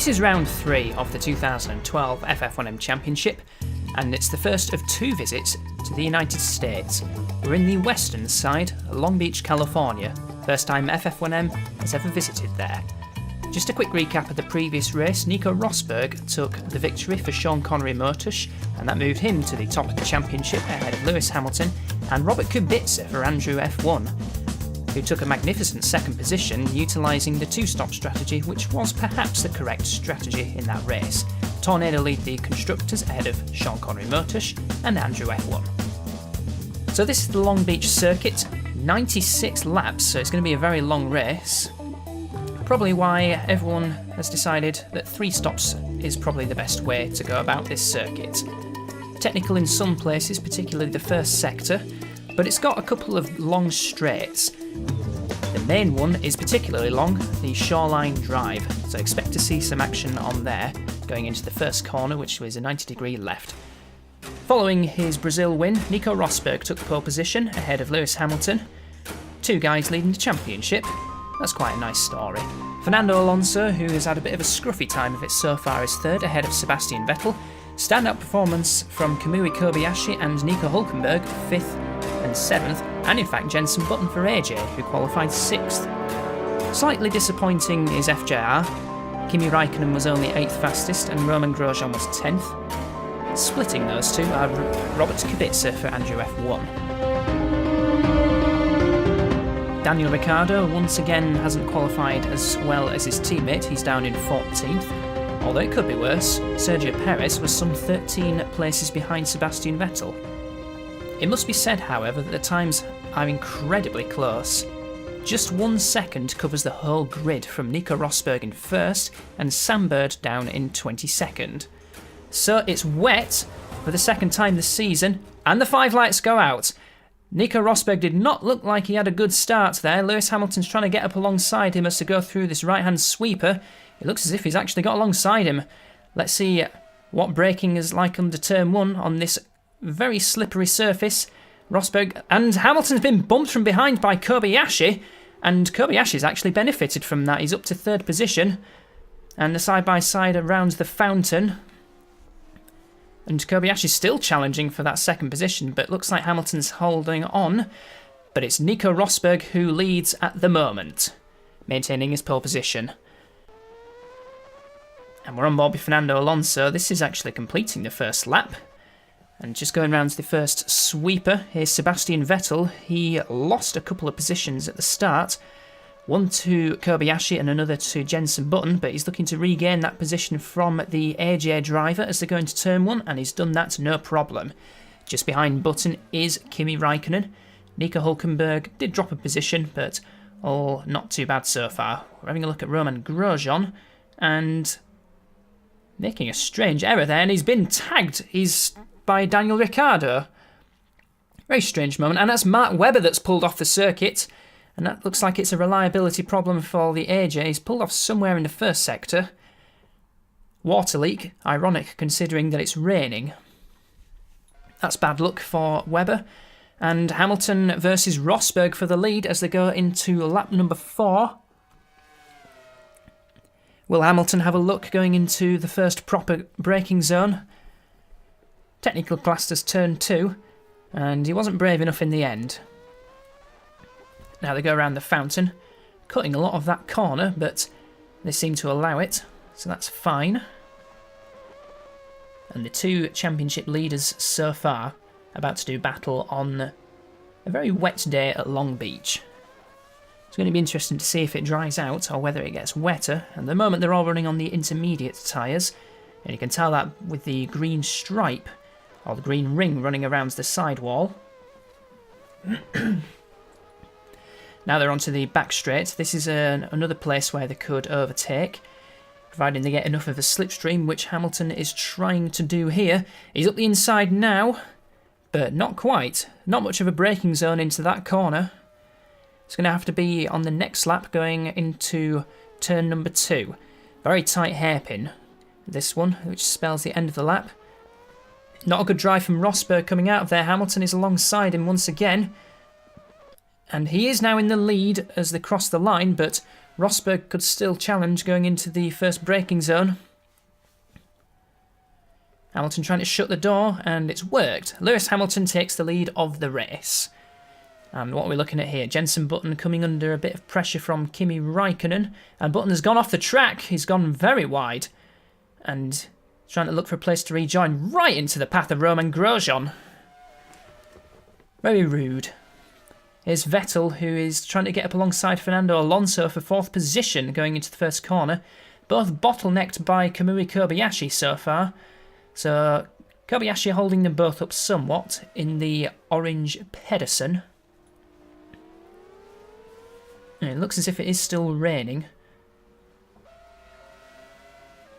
This is round 3 of the 2012 FF1M Championship, and it's the first of 2 visits to the United States. We're in the western side, Long Beach, California, first time FF1M has ever visited there. Just a quick recap of the previous race. Nico Rosberg took the victory for Sean Connery Motors, and that moved him to the top of the championship ahead of Lewis Hamilton and Robert Kubica for Andrew F1, who took a magnificent second position utilising the 2-stop strategy, which was perhaps the correct strategy in that race. Tornado lead the constructors ahead of Sean Connery Motors and Andrew F1. So this is the Long Beach circuit, 96 laps, so it's going to be a very long race. Probably why everyone has decided that 3 stops is probably the best way to go about this circuit. Technical in some places, particularly the first sector, but it's got a couple of long straights. The main one is particularly long, the Shoreline Drive, so expect to see some action on there going into the first corner, which was a 90-degree left. Following his Brazil win, Nico Rosberg took pole position ahead of Lewis Hamilton. 2 guys leading the championship. That's quite a nice story. Fernando Alonso, who has had a bit of a scruffy time of it so far, is 3rd ahead of Sebastian Vettel. Standout performance from Kamui Kobayashi and Nico Hülkenberg, 5th and 7th, and in fact Jenson Button for AJ, who qualified 6th. Slightly disappointing is FJR. Kimi Raikkonen was only 8th fastest and Roman Grosjean was 10th. Splitting those two are Robert Kubica for Andrew F1. Daniel Ricciardo once again hasn't qualified as well as his teammate, he's down in 14th. Although it could be worse, Sergio Perez was some 13 places behind Sebastian Vettel. It must be said, however, that the times are incredibly close. Just 1 second covers the whole grid from Nico Rosberg in 1st and Sam Bird down in 22nd. So it's wet for the 2nd time this season, and the 5 lights go out. Nico Rosberg did not look like he had a good start there. Lewis Hamilton's trying to get up alongside him as to go through this right-hand sweeper. It looks as if he's actually got alongside him. Let's see what braking is like under turn 1 on this very slippery surface. Rosberg and Hamilton's been bumped from behind by Kobayashi, and Kobayashi's actually benefited from that. He's up to 3rd position, and the side-by-side around the fountain. And Kobayashi's still challenging for that 2nd position, but looks like Hamilton's holding on. But it's Nico Rosberg who leads at the moment, maintaining his pole position. And we're on board with Fernando Alonso. This is actually completing the first lap. And just going round to the first sweeper, here's Sebastian Vettel. He lost a couple of positions at the start. One to Kobayashi and another to Jenson Button, but he's looking to regain that position from the AJ driver as they go into turn 1, and he's done that no problem. Just behind Button is Kimi Raikkonen. Nico Hülkenberg did drop a position, but all not too bad so far. We're having a look at Roman Grosjean, and making a strange error there, and he's been tagged. He's by Daniel Ricciardo. Very strange moment, and that's Mark Webber that's pulled off the circuit. And that looks like it's a reliability problem for the AJ. He's pulled off somewhere in the first sector. Water leak, ironic considering that it's raining. That's bad luck for Webber. And Hamilton versus Rosberg for the lead as they go into lap number 4. Will Hamilton have a look going into the first proper braking zone? Technical classed as turn 2, and he wasn't brave enough in the end. Now they go around the fountain, cutting a lot of that corner, but they seem to allow it, so that's fine. And the 2 championship leaders so far about to do battle on a very wet day at Long Beach. It's going to be interesting to see if it dries out or whether it gets wetter. At the moment they're all running on the intermediate tyres, and you can tell that with the green stripe, or the green ring running around the sidewall. Now they're onto the back straight. This is another place where they could overtake, providing they get enough of a slipstream, which Hamilton is trying to do here. He's up the inside now, but not quite. Not much of a braking zone into that corner. It's going to have to be on the next lap going into turn number 2. Very tight hairpin, this one, which spells the end of the lap. Not a good drive from Rosberg coming out of there. Hamilton is alongside him once again. And he is now in the lead as they cross the line, but Rosberg could still challenge going into the first braking zone. Hamilton trying to shut the door, and it's worked. Lewis Hamilton takes the lead of the race. And what are we looking at here? Jenson Button coming under a bit of pressure from Kimi Raikkonen. And Button has gone off the track. He's gone very wide. And trying to look for a place to rejoin right into the path of Romain Grosjean. Very rude. Here's Vettel, who is trying to get up alongside Fernando Alonso for 4th position going into the first corner. Both bottlenecked by Kamui Kobayashi so far. So Kobayashi holding them both up somewhat in the orange Pedersen. And it looks as if it is still raining.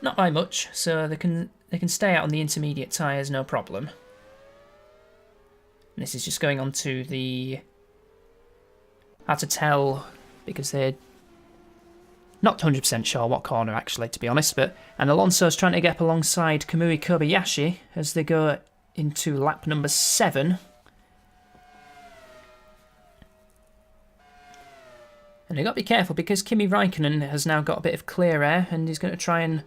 Not by much, so they can stay out on the intermediate tyres, no problem. And this is just going on to the... Hard to tell, because they're not 100% sure what corner, actually, to be honest. And Alonso's trying to get up alongside Kamui Kobayashi as they go into lap number 7. And you've got to be careful, because Kimi Raikkonen has now got a bit of clear air, and he's going to try and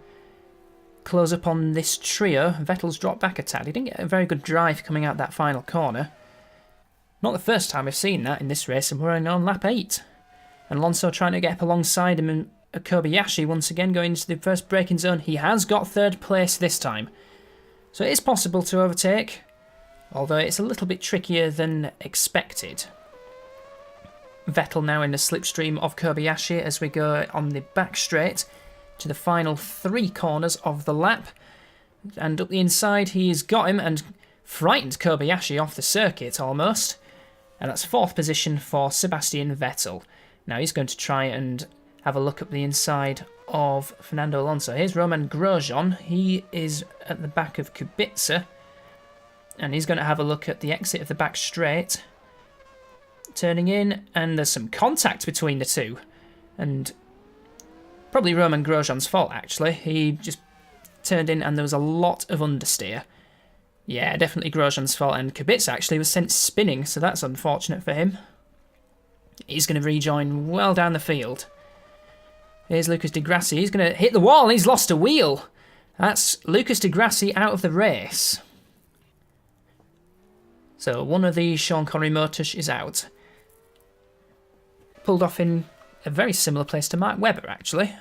close up on this trio. Vettel's dropped back a tad. He didn't get a very good drive coming out that final corner. Not the first time I've seen that in this race, and we're only on lap 8. And Alonso trying to get up alongside him, and Kobayashi once again going into the first braking zone. He has got 3rd place this time. So it is possible to overtake, although it's a little bit trickier than expected. Vettel now in the slipstream of Kobayashi as we go on the back straight to the final 3 corners of the lap. And up the inside, he's got him and frightened Kobayashi off the circuit almost. And that's 4th position for Sebastian Vettel. Now he's going to try and have a look up the inside of Fernando Alonso. Here's Romain Grosjean. He is at the back of Kubica. And he's going to have a look at the exit of the back straight. Turning in, and there's some contact between the two. And probably Romain Grosjean's fault, actually. He just turned in and there was a lot of understeer. Yeah, definitely Grosjean's fault, and Kubica actually was sent spinning, so that's unfortunate for him. He's going to rejoin well down the field. Here's Lucas Di Grassi. He's going to hit the wall, and he's lost a wheel. That's Lucas Di Grassi out of the race. So one of the Sean Connery motors is out. Pulled off in a very similar place to Mark Webber, actually.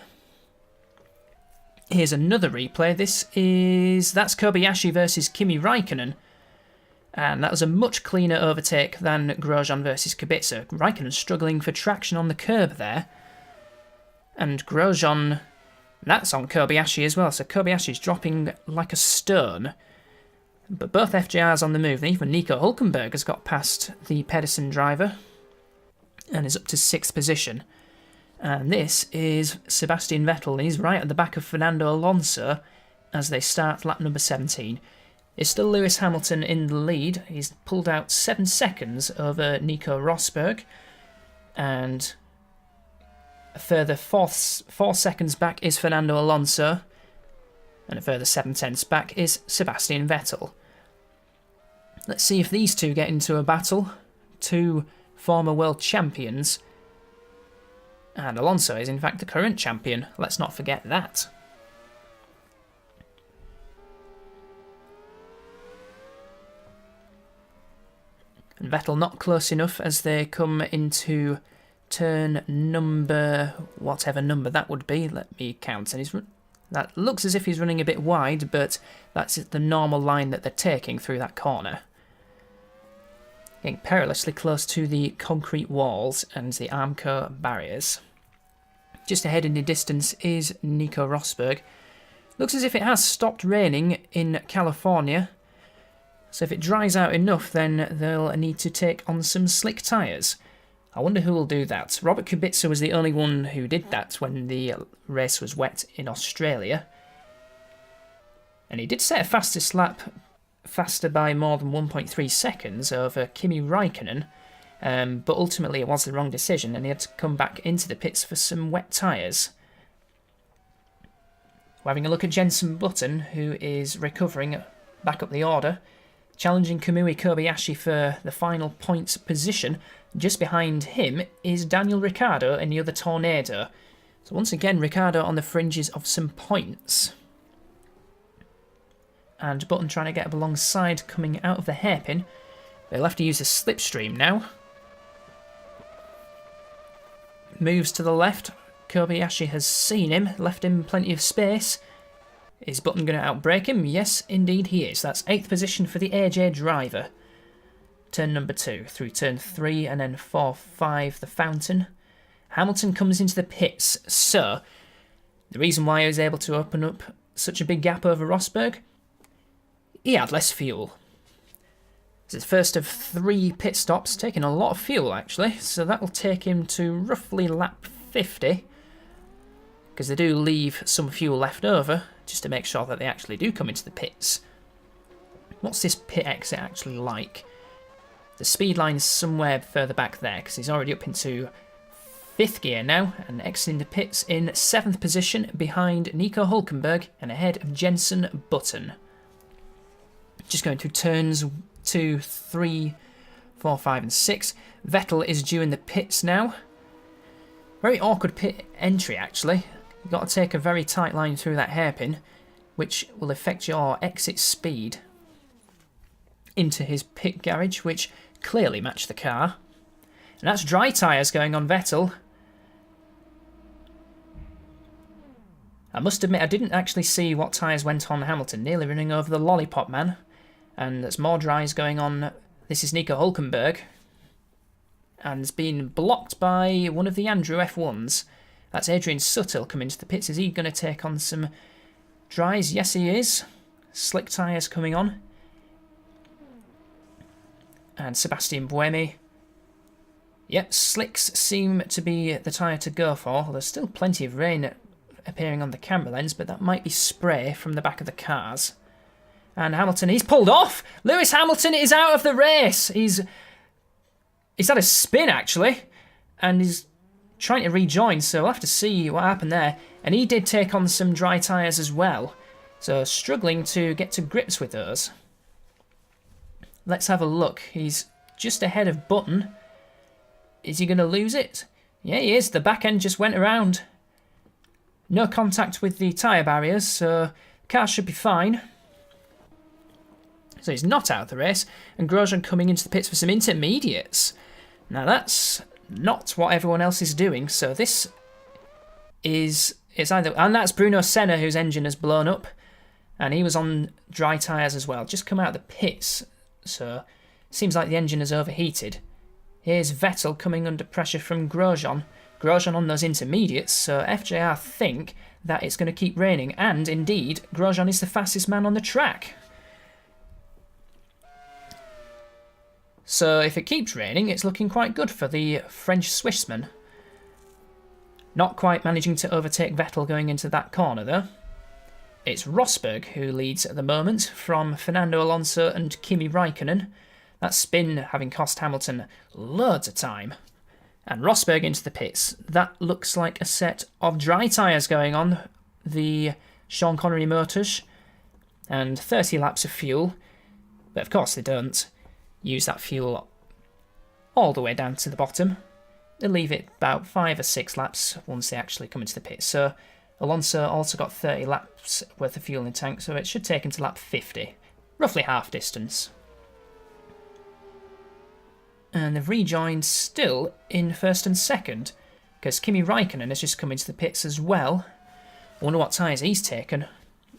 Here's another replay. That's Kobayashi versus Kimi Raikkonen. And that was a much cleaner overtake than Grosjean versus Kubica. Raikkonen struggling for traction on the curb there. And Grosjean, that's on Kobayashi as well. So Kobayashi's dropping like a stone. But both FJRs on the move. And even Nico Hülkenberg has got past the Pedersen driver and is up to 6th position. And this is Sebastian Vettel. He's right at the back of Fernando Alonso as they start lap number 17. It's still Lewis Hamilton in the lead. He's pulled out 7 seconds over Nico Rosberg. And a further 4 seconds back is Fernando Alonso. And a further 7/10 back is Sebastian Vettel. Let's see if these two get into a battle. 2 former world champions. And Alonso is in fact the current champion. Let's not forget that. And Vettel not close enough as they come into turn number... whatever number that would be. Let me count. And that looks as if he's running a bit wide, but that's the normal line that they're taking through that corner. Getting perilously close to the concrete walls and the Armco barriers. Just ahead in the distance is Nico Rosberg. Looks as if it has stopped raining in California. So if it dries out enough, then they'll need to take on some slick tyres. I wonder who will do that. Robert Kubica was the only one who did that when the race was wet in Australia. And he did set a fastest lap faster by more than 1.3 seconds over Kimi Raikkonen. But ultimately it was the wrong decision and he had to come back into the pits for some wet tyres. We're having a look at Jenson Button, who is recovering back up the order. Challenging Kamui Kobayashi for the final points position. Just behind him is Daniel Ricciardo in the other Tornado. So once again, Ricciardo on the fringes of some points. And Button trying to get up alongside, coming out of the hairpin. They'll have to use a slipstream now. Moves to the left. Kobayashi has seen him, left him plenty of space. Is Button going to outbrake him? Yes, indeed he is. That's 8th position for the AJ driver. Turn number 2 through turn 3 and then 4, 5, the fountain. Hamilton comes into the pits. So, the reason why he was able to open up such a big gap over Rosberg, he had less fuel. It's his first of 3 pit stops, taking a lot of fuel actually, so that will take him to roughly lap 50, because they do leave some fuel left over, just to make sure that they actually do come into the pits. What's this pit exit actually like? The speed line's somewhere further back there, because he's already up into 5th gear now, and exiting the pits in 7th position behind Nico Hülkenberg and ahead of Jenson Button. Just going through turns 2, 3, 4, 5 and 6. Vettel is due in the pits now. Very awkward pit entry actually. You've got to take a very tight line through that hairpin, which will affect your exit speed into his pit garage, which clearly matched the car. And that's dry tyres going on Vettel. I must admit I didn't actually see what tyres went on Hamilton, nearly running over the lollipop man. And there's more dries going on. This is Nico Hülkenberg. And it's been blocked by one of the Andrew F1s. That's Adrian Suttle coming to the pits. Is he going to take on some dries? Yes, he is. Slick tyres coming on. And Sebastian Buemi. Yep, slicks seem to be the tyre to go for. There's still plenty of rain appearing on the camera lens, but that might be spray from the back of the cars. And Hamilton, he's pulled off! Lewis Hamilton is out of the race! He's had a spin, actually, and he's trying to rejoin, so we'll have to see what happened there. And he did take on some dry tyres as well, so struggling to get to grips with those. Let's have a look. He's just ahead of Button. Is he going to lose it? Yeah, he is. The back end just went around. No contact with the tyre barriers, so the car should be fine. So he's not out of the race, and Grosjean coming into the pits for some intermediates. Now that's not what everyone else is doing, so this is... it's either... and that's Bruno Senna, whose engine has blown up, and he was on dry tyres as well. Just come out of the pits, so seems like the engine has overheated. Here's Vettel coming under pressure from Grosjean. Grosjean on those intermediates, so FJR think that it's going to keep raining, and indeed, Grosjean is the fastest man on the track. So if it keeps raining, it's looking quite good for the French Swissman. Not quite managing to overtake Vettel going into that corner though. It's Rosberg who leads at the moment from Fernando Alonso and Kimi Raikkonen. That spin having cost Hamilton loads of time. And Rosberg into the pits. That looks like a set of dry tyres going on the Sean Connery motors. And 30 laps of fuel. But of course they don't use that fuel all the way down to the bottom. They leave it about 5 or 6 laps once they actually come into the pit. So Alonso also got 30 laps worth of fuel in the tank, so it should take him to lap 50. Roughly half distance. And they've rejoined still in first and second, because Kimi Raikkonen has just come into the pits as well. I wonder what tyres he's taken.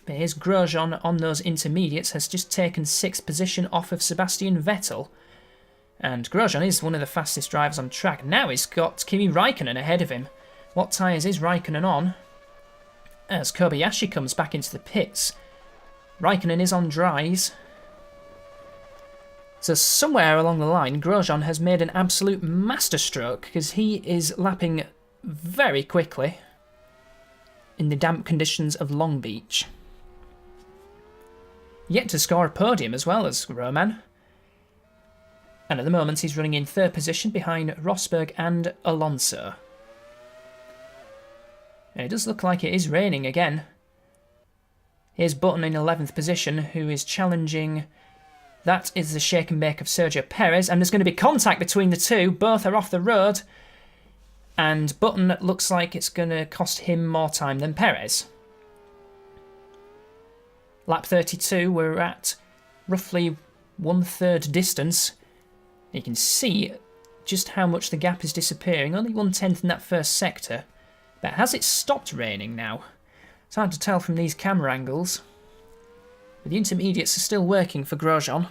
But here's Grosjean on those intermediates, has just taken 6th position off of Sebastian Vettel. And Grosjean is one of the fastest drivers on track. Now he's got Kimi Raikkonen ahead of him. What tyres is Raikkonen on? As Kobayashi comes back into the pits. Raikkonen is on dries. So somewhere along the line, Grosjean has made an absolute masterstroke, because he is lapping very quickly in the damp conditions of Long Beach. Yet to score a podium as well as Roman. And at the moment he's running in 3rd position behind Rosberg and Alonso. And it does look like it is raining again. Here's Button in 11th position, who is challenging... that is the shake and bake of Sergio Perez, and there's going to be contact between the two. Both are off the road. And Button looks like it's going to cost him more time than Perez. Lap 32, we're at roughly 1/3 distance. You can see just how much the gap is disappearing. Only 1/10 in that first sector. But has it stopped raining now? It's hard to tell from these camera angles. But the intermediates are still working for Grosjean.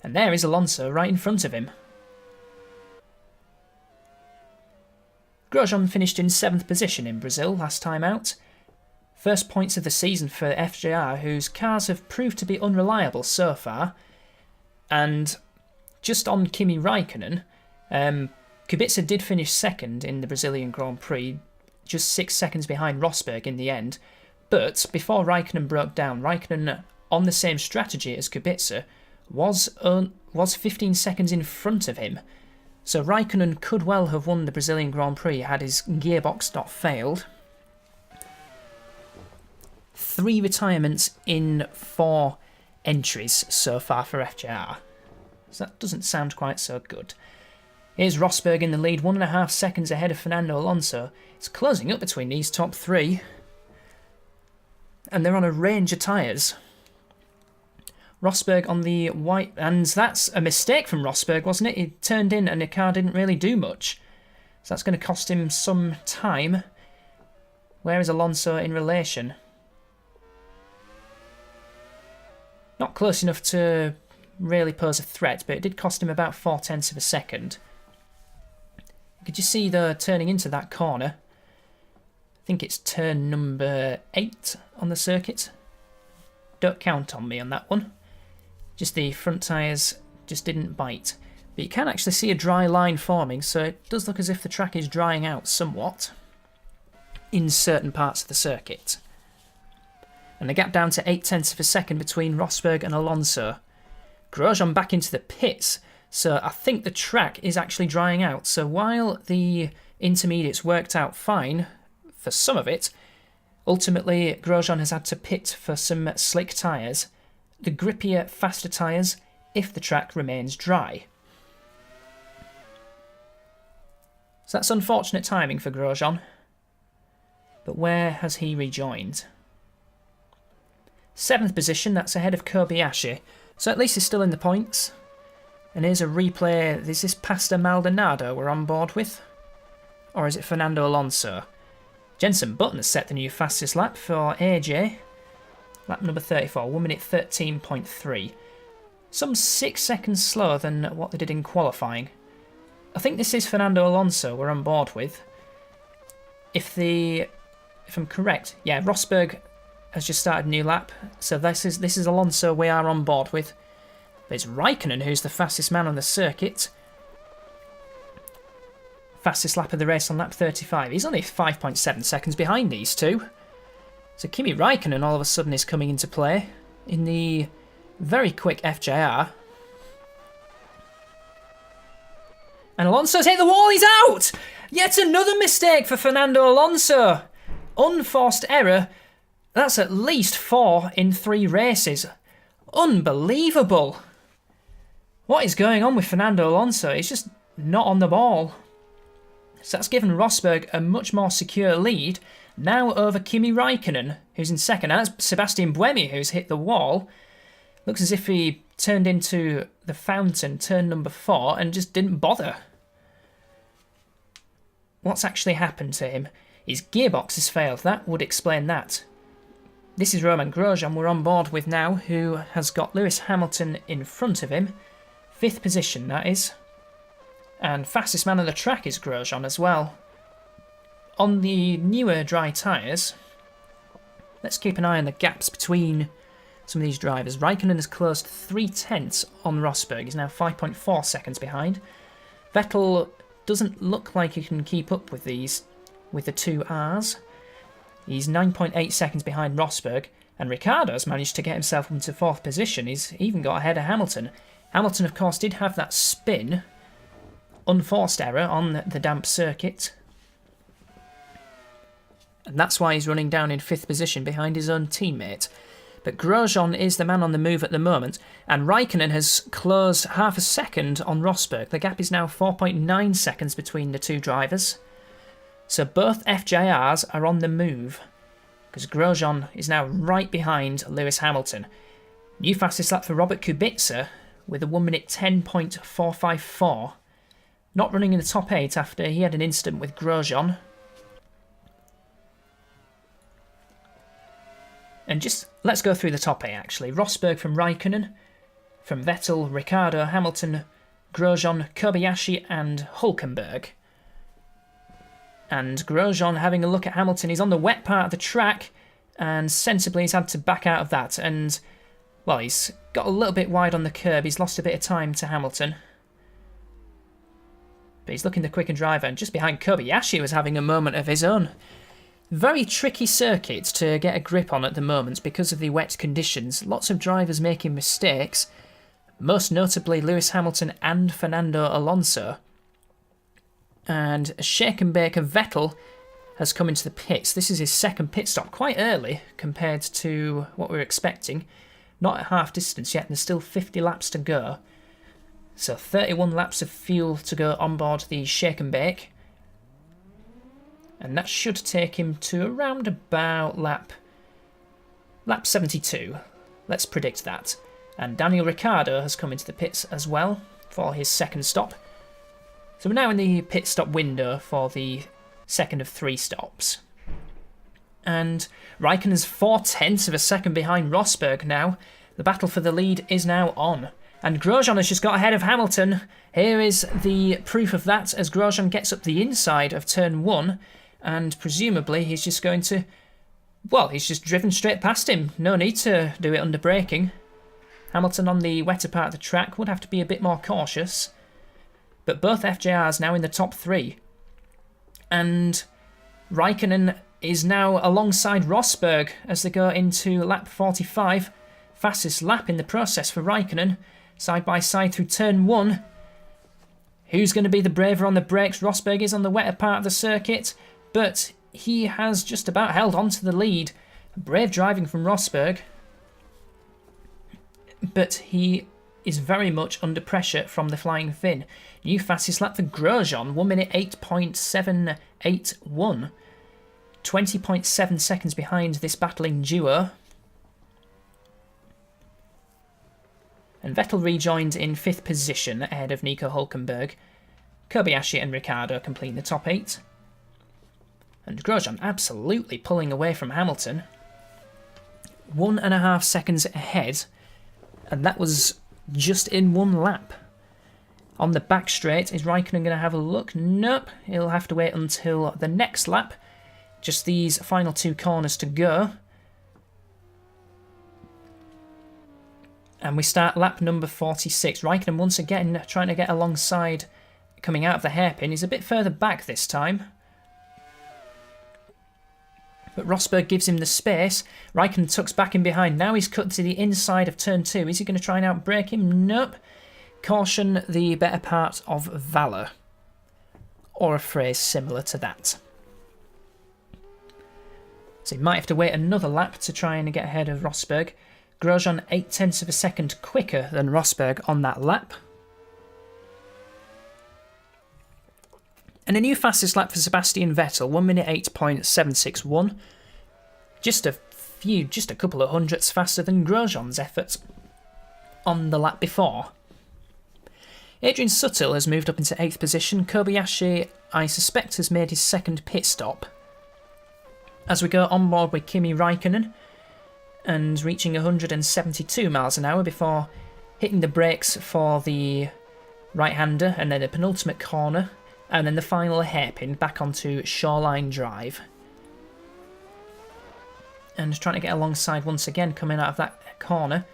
And there is Alonso right in front of him. Grosjean finished in 7th position in Brazil last time out. First points of the season for FJR, whose cars have proved to be unreliable so far. And just on Kimi Raikkonen, Kubica did finish 2nd in the Brazilian Grand Prix, just 6 seconds behind Rosberg in the end. But before Raikkonen broke down, Raikkonen, on the same strategy as Kubica, was 15 seconds in front of him. So Raikkonen could well have won the Brazilian Grand Prix had his gearbox not failed. 3 retirements in 4 entries so far for FJR. So that doesn't sound quite so good. Here's Rosberg in the lead, 1.5 seconds ahead of Fernando Alonso. It's closing up between these top 3. And they're on a range of tyres. Rosberg on the white, and that's a mistake from Rosberg, wasn't it? He turned in and the car didn't really do much. So that's going to cost him some time. Where is Alonso in relation? Not close enough to really pose a threat, but it did cost him about 0.4 of a second. Could you see though, turning into that corner? I think it's turn number 8 on the circuit. Don't count on me on that one. Just the front tyres just didn't bite. But you can actually see a dry line forming, so it does look as if the track is drying out somewhat in certain parts of the circuit. And the gap down to 0.8 of a second between Rosberg and Alonso. Grosjean back into the pits, so I think the track is actually drying out. So while the intermediates worked out fine for some of it, ultimately Grosjean has had to pit for some slick tyres, the grippier, faster tyres, if the track remains dry. So that's unfortunate timing for Grosjean. But where has he rejoined? 7th position, that's ahead of Kobayashi. So at least he's still in the points. And here's a replay. Is this Pastor Maldonado we're on board with? Or is it Fernando Alonso? Jenson Button has set the new fastest lap for AJ. Lap number 34, 1 minute 13.3. Some 6 seconds slower than what they did in qualifying. I think this is Fernando Alonso we're on board with. If I'm correct, yeah, Rosberg has just started a new lap, so this is Alonso we are on board with. But it's Raikkonen who's the fastest man on the circuit. Fastest lap of the race on lap 35. He's only 5.7 seconds behind these two. So Kimi Raikkonen all of a sudden is coming into play in the very quick FJR. And Alonso's hit the wall, he's out! Yet another mistake for Fernando Alonso. Unforced error. That's at least 4 in 3 races. Unbelievable. What is going on with Fernando Alonso? He's just not on the ball. So that's given Rosberg a much more secure lead, now over Kimi Raikkonen, who's in 2nd. And that's Sebastian Buemi, who's hit the wall. Looks as if he turned into the fountain, turn number 4, and just didn't bother. What's actually happened to him? His gearbox has failed. That would explain that. This is Romain Grosjean we're on board with now, who has got Lewis Hamilton in front of him. 5th position, that is. And fastest man on the track is Grosjean as well. On the newer dry tyres, let's keep an eye on the gaps between some of these drivers. Raikkonen has closed 0.3 on Rosberg. He's now 5.4 seconds behind. Vettel doesn't look like he can keep up with these, with the 2 Rs. He's 9.8 seconds behind Rosberg, and Ricciardo's managed to get himself into 4th position. He's even got ahead of Hamilton. Hamilton, of course, did have that spin, unforced error on the damp circuit. And that's why he's running down in 5th position behind his own teammate. But Grosjean is the man on the move at the moment, and Raikkonen has closed half a second on Rosberg. The gap is now 4.9 seconds between the two drivers. So both FJRs are on the move, because Grosjean is now right behind Lewis Hamilton. New fastest lap for Robert Kubica with a 1 minute 10.454. Not running in the top 8 after he had an incident with Grosjean. And just let's go through the top 8 actually. Rosberg from Raikkonen, from Vettel, Ricciardo, Hamilton, Grosjean, Kobayashi and Hülkenberg. And Grosjean having a look at Hamilton. He's on the wet part of the track and sensibly he's had to back out of that. And, well, he's got a little bit wide on the curb. He's lost a bit of time to Hamilton. But he's looking the quicker driver. And just behind Kobayashi was having a moment of his own. Very tricky circuit to get a grip on at the moment because of the wet conditions. Lots of drivers making mistakes. Most notably Lewis Hamilton and Fernando Alonso. And a shake and bake of Vettel has come into the pits. This is his second pit stop, quite early compared to what we were expecting. Not at half distance yet, and there's still 50 laps to go. So 31 laps of fuel to go on board the shake and bake. And that should take him to around about lap 72. Let's predict that. And Daniel Ricciardo has come into the pits as well for his second stop. So we're now in the pit stop window for the second of 3 stops. And Raikkonen's 0.4 of a second behind Rosberg now. The battle for the lead is now on. And Grosjean has just got ahead of Hamilton. Here is the proof of that as Grosjean gets up the inside of turn 1. And presumably he's just going to... Well, he's just driven straight past him. No need to do it under braking. Hamilton on the wetter part of the track would have to be a bit more cautious. But both FJRs now in the top 3. And Raikkonen is now alongside Rosberg as they go into lap 45. Fastest lap in the process for Raikkonen. Side by side through turn 1. Who's going to be the braver on the brakes? Rosberg is on the wetter part of the circuit. But he has just about held on to the lead. Brave driving from Rosberg. But he is very much under pressure from the flying Finn. New fastest lap for Grosjean, 1 minute 8.781. 20.7 seconds behind this battling duo. And Vettel rejoined in 5th position ahead of Nico Hülkenberg. Kobayashi and Ricciardo completing the top 8. And Grosjean absolutely pulling away from Hamilton. 1.5 seconds ahead. And that was just in 1 lap. On the back straight, is Raikkonen going to have a look? Nope, he'll have to wait until the next lap. Just these final 2 corners to go. And we start lap number 46. Raikkonen once again trying to get alongside, coming out of the hairpin. He's a bit further back this time. But Rosberg gives him the space. Raikkonen tucks back in behind. Now he's cut to the inside of turn 2. Is he going to try and outbrake him? Nope. Caution, the better part of valour. Or a phrase similar to that. So he might have to wait another lap to try and get ahead of Rosberg. Grosjean 0.8 of a second quicker than Rosberg on that lap. And a new fastest lap for Sebastian Vettel, 1 minute 8.761. Just a couple of hundredths faster than Grosjean's effort on the lap before. Adrian Sutil has moved up into 8th position. Kobayashi, I suspect, has made his second pit stop. As we go on board with Kimi Raikkonen and reaching 172 miles an hour before hitting the brakes for the right-hander and then the penultimate corner. And then the final hairpin back onto Shoreline Drive. And trying to get alongside once again coming out of that corner.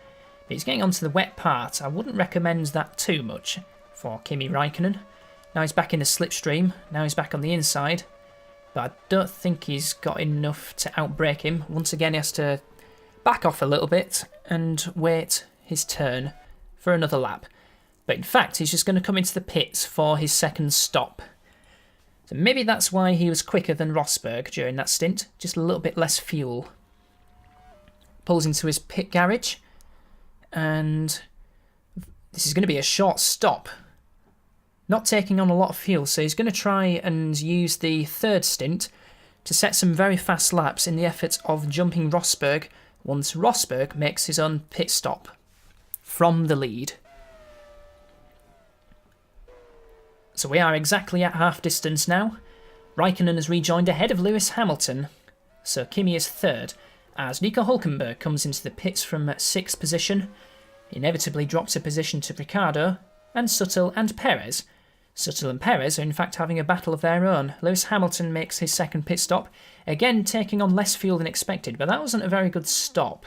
But he's getting onto the wet part. I wouldn't recommend that too much for Kimi Raikkonen. Now he's back in the slipstream. Now he's back on the inside. But I don't think he's got enough to outbrake him. Once again he has to back off a little bit and wait his turn for another lap. But in fact, he's just going to come into the pits for his second stop. So maybe that's why he was quicker than Rosberg during that stint. Just a little bit less fuel. pulls into his pit garage, and this is going to be a short stop. Not taking on a lot of fuel, so he's going to try and use the third stint to set some very fast laps in the effort of jumping Rosberg once Rosberg makes his own pit stop from the lead. So we are exactly at half distance now. Raikkonen has rejoined ahead of Lewis Hamilton, so Kimi is third, as Nico Hülkenberg comes into the pits from 6th position, inevitably drops a position to Ricciardo, and Suttel and Perez. Suttel and Perez are in fact having a battle of their own. Lewis Hamilton makes his second pit stop, again taking on less fuel than expected, but that wasn't a very good stop.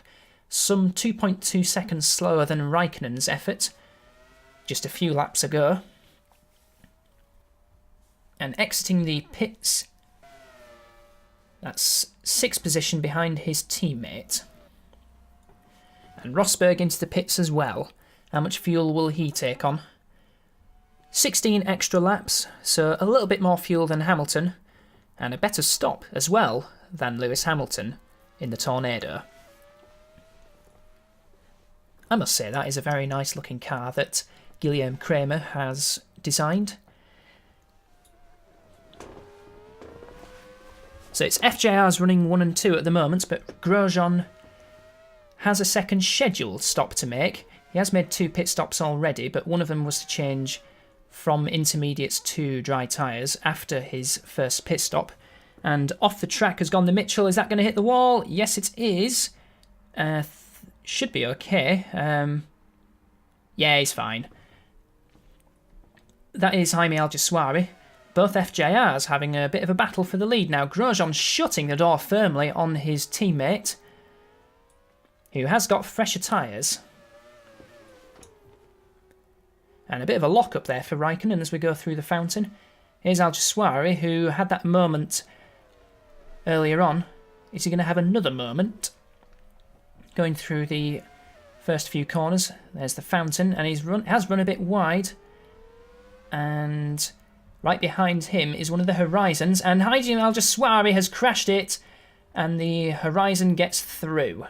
Some 2.2 seconds slower than Raikkonen's effort, just a few laps ago. And exiting the pits, that's 6th position behind his teammate. And Rosberg into the pits as well. How much fuel will he take on? 16 extra laps, so a little bit more fuel than Hamilton, and a better stop as well than Lewis Hamilton in the Tornado. I must say that is a very nice looking car that Guillaume Kramer has designed. So it's FJR's running 1 and 2 at the moment, but Grosjean has a second scheduled stop to make. He has made 2 pit stops already, but one of them was to change from intermediates to dry tyres after his first pit stop. And off the track has gone the Mitchell. Is that going to hit the wall? Yes, it is. Should be okay. Yeah, he's fine. That is Jaime Alguersuari. Both FJRs having a bit of a battle for the lead now. Grosjean shutting the door firmly on his teammate, who has got fresher tyres. And a bit of a lock-up there for Raikkonen as we go through the fountain. Here's Alguersuari, who had that moment earlier on. Is he going to have another moment? Going through the first few corners. There's the fountain, and has run a bit wide. And right behind him is one of the Horizons, and Jaime Alguersuari has crashed it, and the Horizon gets through.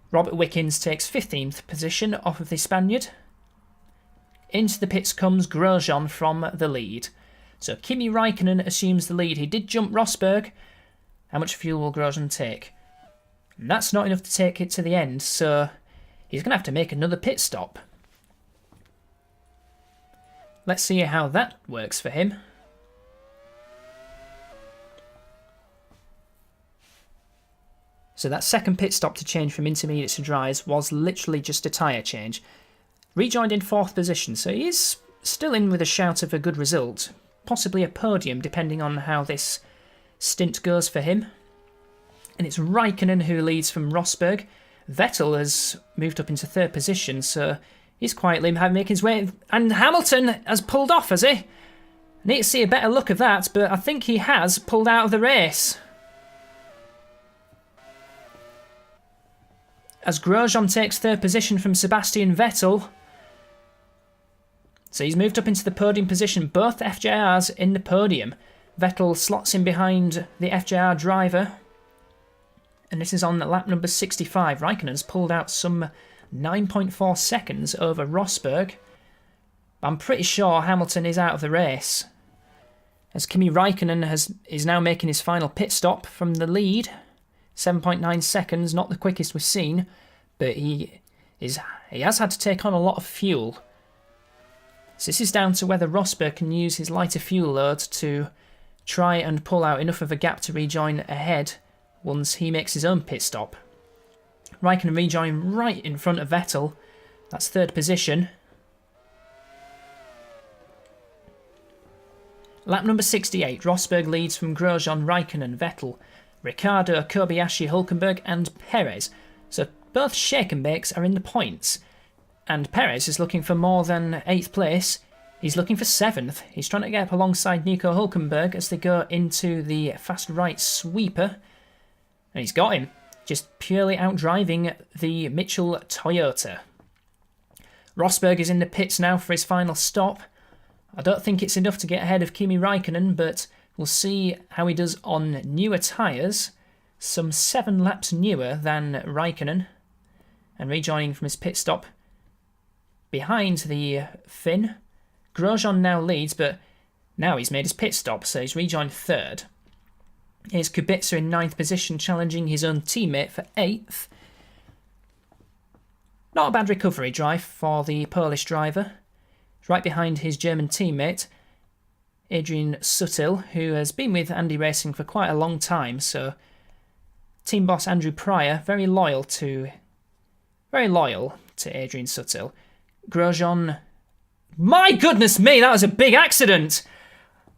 Robert Wickens takes 15th position off of the Spaniard. Into the pits comes Grosjean from the lead. So Kimi Raikkonen assumes the lead. He did jump Rosberg. How much fuel will Grosjean take? And that's not enough to take it to the end, so he's going to have to make another pit stop. Let's see how that works for him. So that second pit stop to change from intermediates to dries was literally just a tyre change. Rejoined in 4th position, so he is still in with a shout of a good result. Possibly a podium, depending on how this stint goes for him. And it's Raikkonen who leads from Rosberg. Vettel has moved up into 3rd position, so he's quietly making his way. And Hamilton has pulled off, has he? I need to see a better look of that, but I think he has pulled out of the race. As Grosjean takes 3rd position from Sebastian Vettel. So he's moved up into the podium position. Both FJRs in the podium. Vettel slots in behind the FJR driver. And this is on lap number 65. Raikkonen's pulled out some 9.4 seconds over Rosberg. I'm pretty sure Hamilton is out of the race, as Kimi Raikkonen is now making his final pit stop from the lead. 7.9 seconds, not the quickest we've seen, but he has had to take on a lot of fuel. So this is down to whether Rosberg can use his lighter fuel load to try and pull out enough of a gap to rejoin ahead once he makes his own pit stop. Raikkonen rejoin right in front of Vettel. That's 3rd position. Lap number 68. Rosberg leads from Grosjean, Raikkonen, Vettel, Ricciardo, Kobayashi, Hülkenberg and Perez. So both shake and bakes are in the points. And Perez is looking for more than 8th place. He's looking for 7th. He's trying to get up alongside Nico Hülkenberg as they go into the fast right sweeper. And he's got him. Just purely outdriving the Mitchell Toyota. Rosberg is in the pits now for his final stop. I don't think it's enough to get ahead of Kimi Raikkonen, but we'll see how he does on newer tyres. some 7 laps newer than Raikkonen, and rejoining from his pit stop behind the Finn. Grosjean now leads, but now he's made his pit stop, so he's rejoined 3rd. Here's Kubica in 9th position, challenging his own teammate for 8th. Not a bad recovery drive for the Polish driver. He's right behind his German teammate, Adrian Sutil, who has been with Andy Racing for quite a long time, so team boss Andrew Pryor, very loyal to Adrian Sutil. Grosjean, my goodness me, that was a big accident!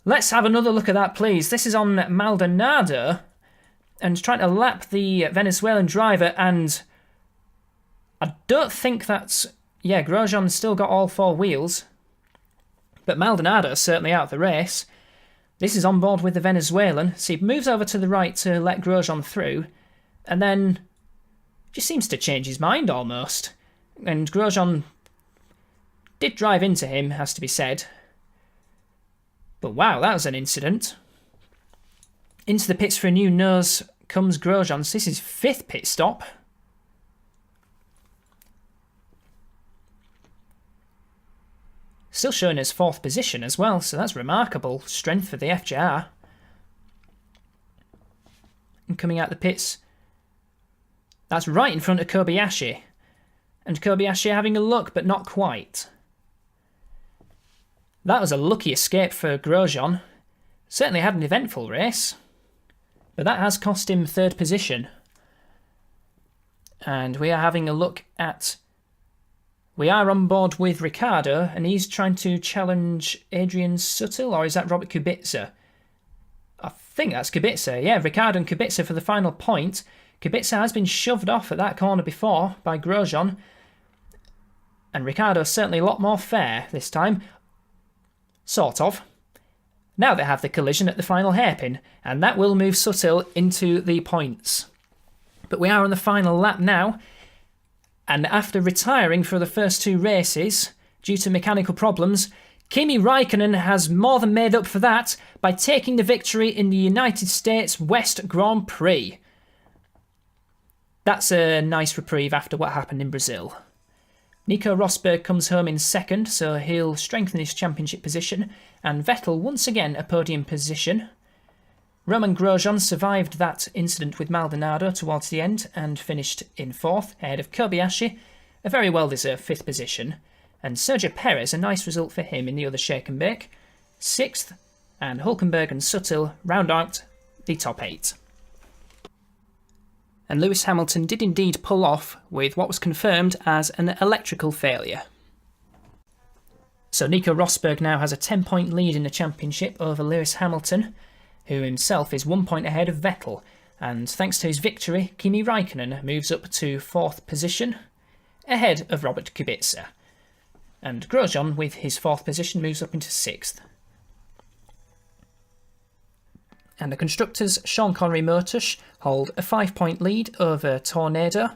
Let's have another look at that, please. This is on Maldonado, and trying to lap the Venezuelan driver, and I don't think that's... Yeah, Grosjean's still got all 4 wheels, but Maldonado's certainly out of the race. This is on board with the Venezuelan, so he moves over to the right to let Grosjean through, and then just seems to change his mind almost. And Grosjean did drive into him, has to be said. But wow, that was an incident. Into the pits for a new nose comes Grosjean. So this is 5th pit stop. Still showing his 4th position as well, so that's remarkable strength for the FJR. And coming out the pits, that's right in front of Kobayashi. And Kobayashi having a look, but not quite. That was a lucky escape for Grosjean. Certainly had an eventful race, but that has cost him 3rd position. And we are having a look at... We are on board with Ricciardo, and he's trying to challenge Adrian Sutil, or is that Robert Kubica? I think that's Kubica, yeah, Ricciardo and Kubica for the final point. Kubica has been shoved off at that corner before by Grosjean, and Ricciardo's certainly a lot more fair this time. Sort of. Now they have the collision at the final hairpin, and that will move Sutil into the points. But we are on the final lap now, and after retiring for the first 2 races due to mechanical problems, Kimi Raikkonen has more than made up for that by taking the victory in the United States West Grand Prix. That's a nice reprieve after what happened in Brazil. Nico Rosberg comes home in 2nd, so he'll strengthen his championship position, and Vettel once again a podium position. Roman Grosjean survived that incident with Maldonado towards the end and finished in 4th, ahead of Kobayashi, a very well-deserved 5th position, and Sergio Perez, a nice result for him in the other shake and bake, 6th, and Hülkenberg and Sutil round out the top 8. And Lewis Hamilton did indeed pull off with what was confirmed as an electrical failure. So Nico Rosberg now has a 10-point lead in the championship over Lewis Hamilton, who himself is 1 point ahead of Vettel, and thanks to his victory, Kimi Raikkonen moves up to 4th position, ahead of Robert Kubica, and Grosjean with his 4th position moves up into 6th. And the constructors, Sean Connery Motors, hold a 5-point lead over Tornado,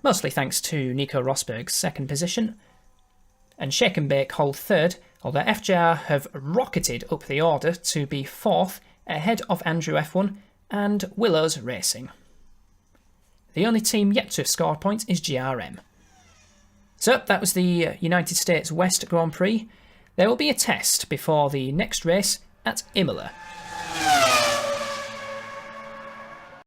mostly thanks to Nico Rosberg's 2nd position, and Shake and Bake hold 3rd, although FJR have rocketed up the order to be 4th, ahead of Andrew F1 and Willows Racing. The only team yet to have scored points is GRM. So that was the United States West Grand Prix. There will be a test before the next race at Imola.